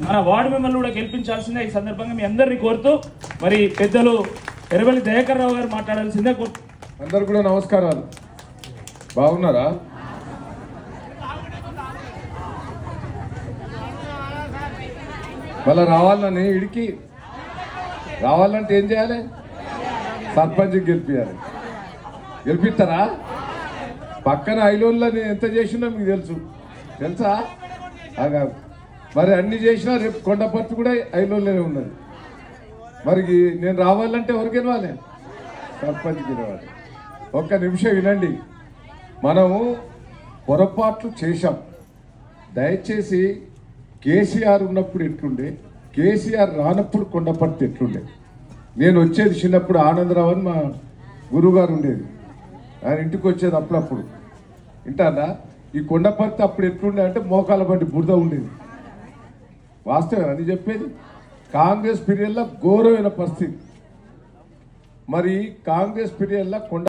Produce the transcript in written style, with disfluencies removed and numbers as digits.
మన వార్డు మెంబర్లు కూడా గెలిపించాల్సిందే ఈ సందర్భంగా మీ అందరినీ కోరుతూ మరి పెద్దలు ఎర్రబెల్లి దయాకర్ రావు గారు మాట్లాడాల్సిందే కోరుతూ అందరు కూడా నమస్కారాలు. బాగున్నారా? మళ్ళీ రావాలని ఇడికి రావాలంటే ఏం చేయాలి? సర్పంచ్కి గెలిపించాలి. గెలిపిస్తారా? పక్కన ఐలోన్లో నేను ఎంత చేసినా మీకు తెలుసా? అగా మరి అన్ని చేసినా రేపు కొండపర్తి కూడా ఐలోన్లోనే ఉన్నది. మరి నేను రావాలంటే ఎవరికి గెలవాలి? సర్పంచ్కి గెలవాలి. ఒక్క నిమిషం వినండి. మనము పొరపాట్లు చేశాం. దయచేసి కేసీఆర్ ఉన్నప్పుడు ఎట్లుండే, కేసీఆర్ రానప్పుడు కొండపర్తి ఎట్లుండే. నేను వచ్చేది చిన్నప్పుడు ఆనందరావు అని మా గురువుగారు ఉండేది, ఆయన ఇంటికి వచ్చేది అప్పుడప్పుడు. వింటారా? ఈ కొండపర్తి అప్పుడు ఎట్లుండే అంటే మోకాల బండి బురద ఉండేది. వాస్తవం అని చెప్పేది. కాంగ్రెస్ పీరియడ్లో ఘోరమైన పరిస్థితి. మరి కాంగ్రెస్ పీరియడ్లో కొండ